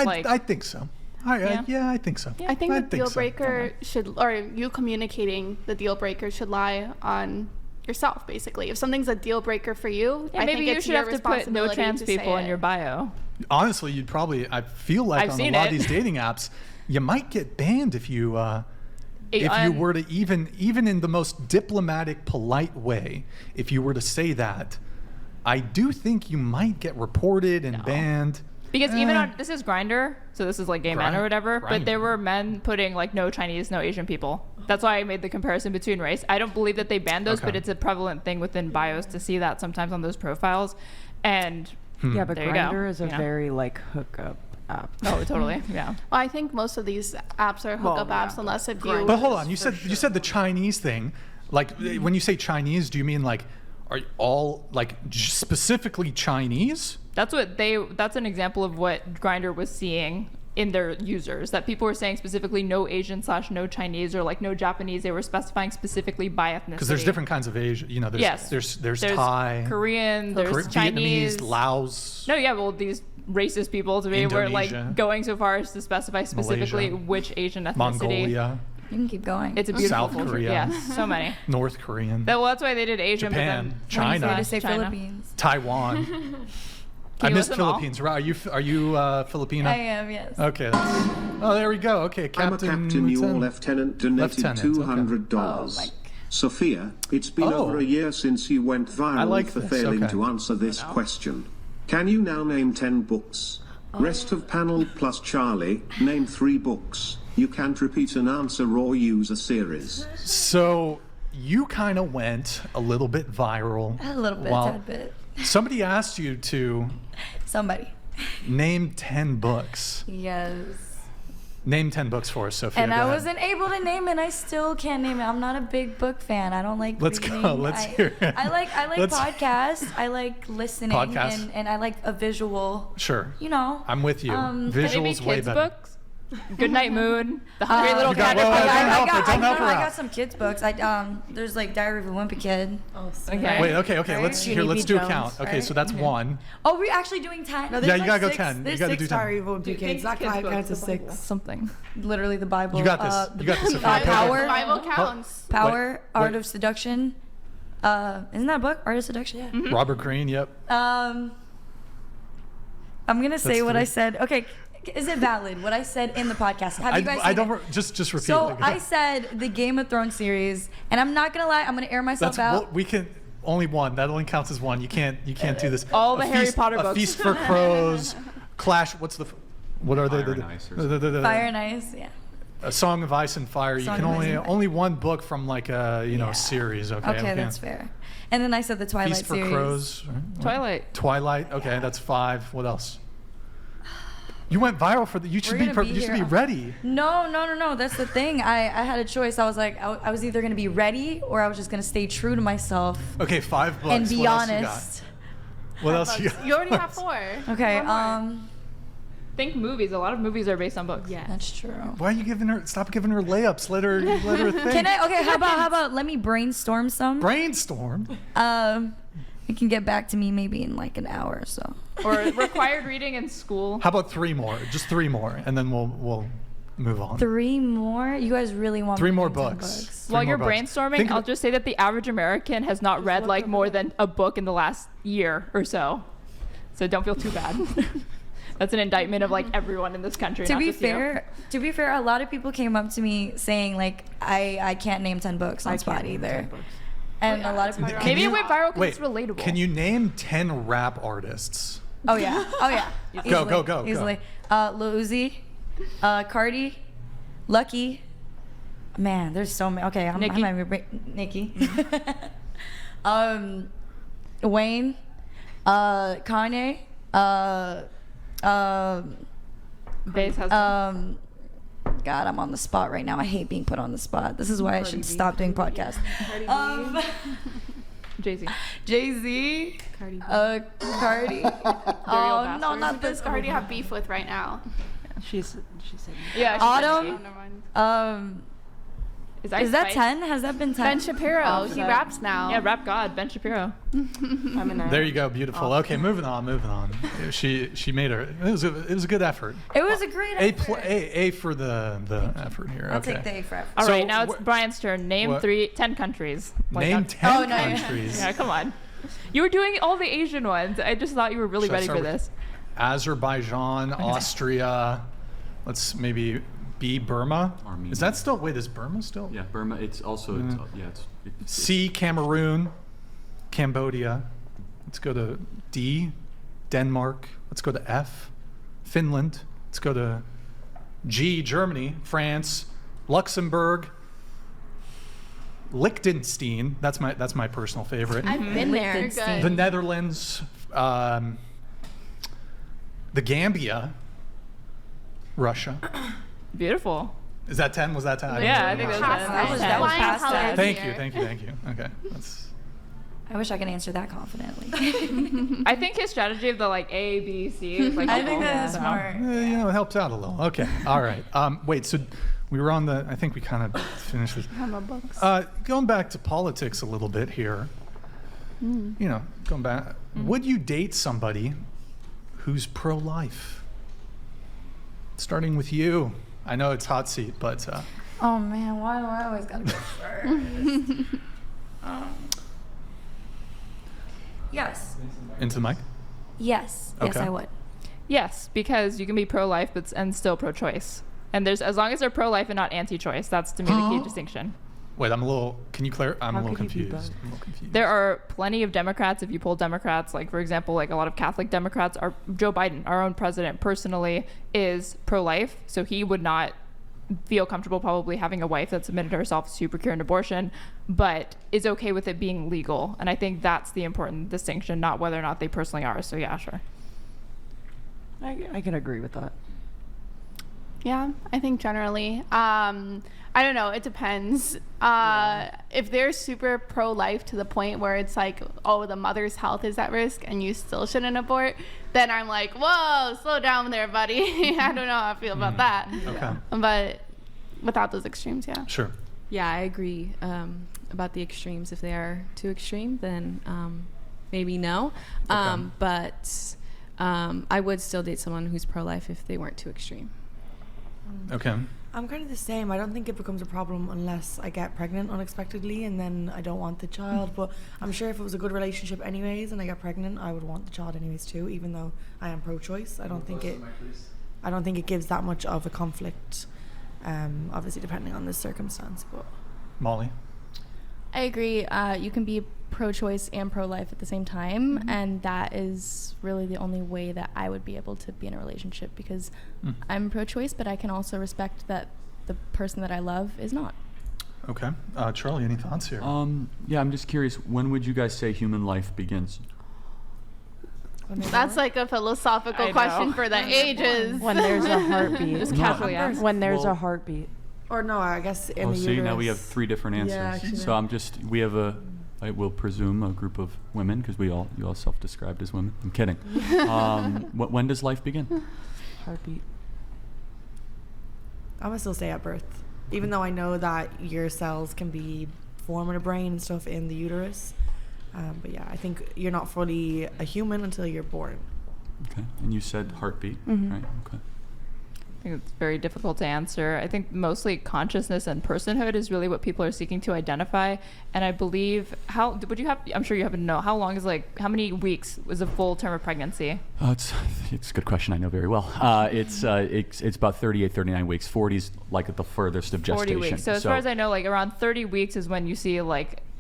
I think so. I think so. I think the deal breaker should, or you communicating the deal breaker should lie on yourself, basically. If something's a deal breaker for you, I maybe think you should have to put no trans people in your bio. Honestly, you'd probably, I feel like on a lot of these dating apps, you might get banned if you were to even in the most diplomatic, polite way, if you were to say that, I do think you might get reported and banned. Because even on, this is Grindr, so this is like gay men or whatever, but there were men putting like no Chinese, no Asian people. That's why I made the comparison between race. I don't believe that they banned those, but it's a prevalent thing within bios to see that sometimes on those profiles. And yeah, but Grindr is a very like hookup app. Oh, totally. Yeah. Well, I think most of these apps are hookup apps, unless if you. But hold on, you said the Chinese thing. Like when you say Chinese, do you mean like are all like specifically Chinese? That's an example of what Grindr was seeing in their users, that people were saying specifically no Asian / no Chinese or like no Japanese. They were specifying specifically by ethnicity. Because there's different kinds of Asian, you know, there's Thai, Korean, there's Chinese, Vietnamese, Laos. No, yeah, well, these racist people to me were like going so far as to specify specifically Malaysia, which Asian ethnicity. Mongolia. You can keep going. It's a beautiful South Korea. Yeah, so many. North Korean. That's why they did Asian. Japan, but then China. To say Philippines. Taiwan. I missed Philippines. Are you Filipina? I am, yes. Okay. There we go. Okay, Captain. I'm a captain. Your lieutenant donated $200. Oh, Sophia, it's been over a year since you went viral for failing to answer this question. Can you now name 10 books? Rest of panel plus Charlie, name 3 books. You can't repeat an answer or use a series. So you kind of went a little bit viral. A little bit, tad bit. Somebody asked you to name 10 books. Yes. Name 10 books for us, Sophia. And I wasn't able to name it. I still can't name it. I'm not a big book fan. I don't like reading. Let's hear it. I like podcasts. I like listening. Podcasts. And I like a visual. Sure. You know. I'm with you. Visuals way better. Books? Goodnight Moon, The Hungry Little Cat. I got some kids books. There's like Diary of a Wimpy Kid. Oh, okay. Wait, okay. Right? Let's do a count. Okay, so that's 1. Oh, we're actually doing 10. No, yeah, you gotta go 10. There's you gotta 6 do 10. Diary of a Wimpy Kids. That counts as 6. Something. Literally the Bible. You got this. You got this. Power. The Bible counts. Power. Art of Seduction. Isn't that a book? Art of Seduction. Yeah. Mm-hmm. Robert Greene. Yep. I'm gonna say what I said. Okay. Is it valid what I said in the podcast? Have you guys seen it? Just repeat. So I said the Game of Thrones series, and I'm not gonna lie, I'm gonna air myself out. We can only 1. That only counts as 1. You can't do this. All the Harry Potter books. A Feast for Crows, Clash. What are they? Fire and Ice. Yeah. A Song of Ice and Fire. You can only 1 book from like a series. Okay, that's fair. And then I said the Twilight Feast for series. Crows. Twilight. Okay, that's 5. What else? You went viral for the. You should be ready. No. That's the thing. I had a choice. I was like, I was either gonna be ready or I was just gonna stay true to myself. Okay, 5 books. And be honest. What else you got? You already have 4. Okay. Think movies. A lot of movies are based on books. Yeah, that's true. Why are you giving her? Stop giving her layups. Let her think. Can I? Okay. How about let me brainstorm some. Brainstorm. You can get back to me maybe in like an hour or so. Or required reading in school. How about 3 more? Just 3 more, and then we'll move on. 3 more? You guys really want 3 more books? While you're brainstorming, I'll just say that the average American has not read like more than a book in the last year or so. So don't feel too bad. That's an indictment of like everyone in this country. To be fair, a lot of people came up to me saying like I can't name 10 books on Spot either. And a lot of people maybe it went viral because it's relatable. Can you name 10 rap artists? Oh yeah. Go. Easily. Lil Uzi, Cardi, Lucky. Man, there's so many. Okay, Nicki. Wayne, Kanye, Bae's husband. God, I'm on the spot right now. I hate being put on the spot. This is why I should stop doing podcasts. Jay-Z. Cardi. Oh, no, not this. Cardi have beef with right now. She said. Yeah. Autumn. Is that 10? Has that been 10? Ben Shapiro. He raps now. Yeah, rap god, Ben Shapiro. There you go, beautiful. Okay, moving on. She made her. It was a good effort. It was a great effort. A for the effort here. I'll take the A for effort. All right, now it's Brian's turn. Name 10 countries. Name 10 countries. Yeah, come on. You were doing all the Asian ones. I just thought you were really ready for this. Azerbaijan, Austria. Let's maybe B, Burma. Armenia. Is that still? Wait, is Burma still? Yeah, Burma. It's also it's C, Cameroon, Cambodia. Let's go to D, Denmark. Let's go to F, Finland. Let's go to G, Germany, France, Luxembourg, Liechtenstein. That's my personal favorite. I've been there. Good. The Netherlands, the Gambia, Russia. Beautiful. Is that 10? Was that 10? Yeah, I think that was 10. That was past that. Thank you. Okay. I wish I could answer that confidently. I think his strategy of the A, B, C is I think that is smart. It helps out a little. Okay. All right. Wait, so we were on I think we kind of finished this. Going back to politics a little bit here. Going back. Would you date somebody who's pro-life? Starting with you. I know it's hot seat, but... oh, man. Why do I always got to go first? Yes. Into the mic? Yes. Okay. Yes, I would. Yes, because you can be pro-life and still pro-choice. And there's as long as they're pro-life and not anti-choice, that's to me the key distinction. Wait, can you clarify? I'm a little confused. There are plenty of Democrats, if you poll Democrats, for example, a lot of Catholic Democrats, Joe Biden, our own president, personally is pro-life, so he would not feel comfortable probably having a wife that submitted herself to procure an abortion, but is okay with it being legal. And I think that's the important distinction, not whether or not they personally are. So yeah, sure. I can agree with that. Yeah, I think generally. I don't know. It depends. If they're super pro-life to the point where it's the mother's health is at risk and you still shouldn't abort, then I'm like, whoa, slow down there, buddy. I don't know how I feel about that. Okay. But without those extremes, yeah. Sure. Yeah, I agree about the extremes. If they are too extreme, then maybe no. Okay. But I would still date someone who's pro-life if they weren't too extreme. Okay. I'm kind of the same. I don't think it becomes a problem unless I get pregnant unexpectedly and then I don't want the child. But I'm sure if it was a good relationship anyways and I got pregnant, I would want the child anyways too, even though I am pro-choice. I don't think it gives that much of a conflict, obviously depending on the circumstance. But Molly? I agree. You can be pro-choice and pro-life at the same time, and that is really the only way that I would be able to be in a relationship, because I'm pro-choice, but I can also respect that the person that I love is not. Okay. Charlie, any thoughts here? Yeah, I'm just curious, when would you guys say human life begins? That's a philosophical question for the ages. When there's a heartbeat. Just casually asked. When there's a heartbeat. Or no, I guess in the see, uterus. now we have 3 different answers. Yeah, actually, so we have I will presume, a group of women, because you all self-described as women. I'm kidding. When does life begin? Heartbeat. I'm going to still say at birth. Even though I know that your cells can be forming a brain and stuff in the uterus. But yeah, I think you're not fully a human until you're born. Okay. And you said heartbeat, right? Okay. I think it's very difficult to answer. I think mostly consciousness and personhood is really what people are seeking to identify. And I believe, I'm sure you happen to know, how long is how many weeks was a full term of pregnancy? It's a good question. I know very well. It's about 38, 39 weeks. 40 is at the furthest of gestation. 40 weeks. So as far as I know, around 30 weeks is when you see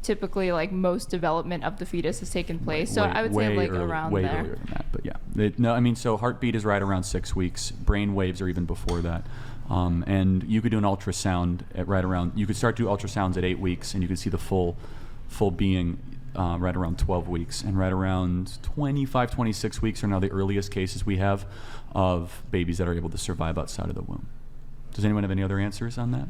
typically most development of the fetus has taken place. So I would say around way there. earlier than that, but yeah. So heartbeat is right around 6 weeks. Brain waves are even before that. And you could do an ultrasound at you could start to do ultrasounds at 8 weeks, and you could see the full being right around 12 weeks. And right around 25, 26 weeks are now the earliest cases we have of babies that are able to survive outside of the womb. Does anyone have any other answers on that?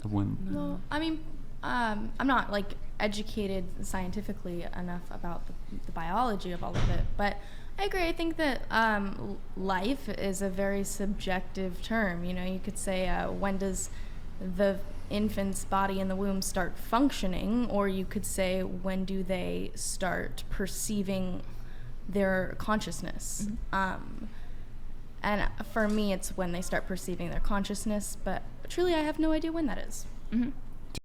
Of when? Well, I mean, I'm not educated scientifically enough about the biology of all of it, but I agree. I think that life is a very subjective term. You could say when does the infant's body in the womb start functioning, or you could say, when do they start perceiving their consciousness? And for me, it's when they start perceiving their consciousness, but truly I have no idea when that is.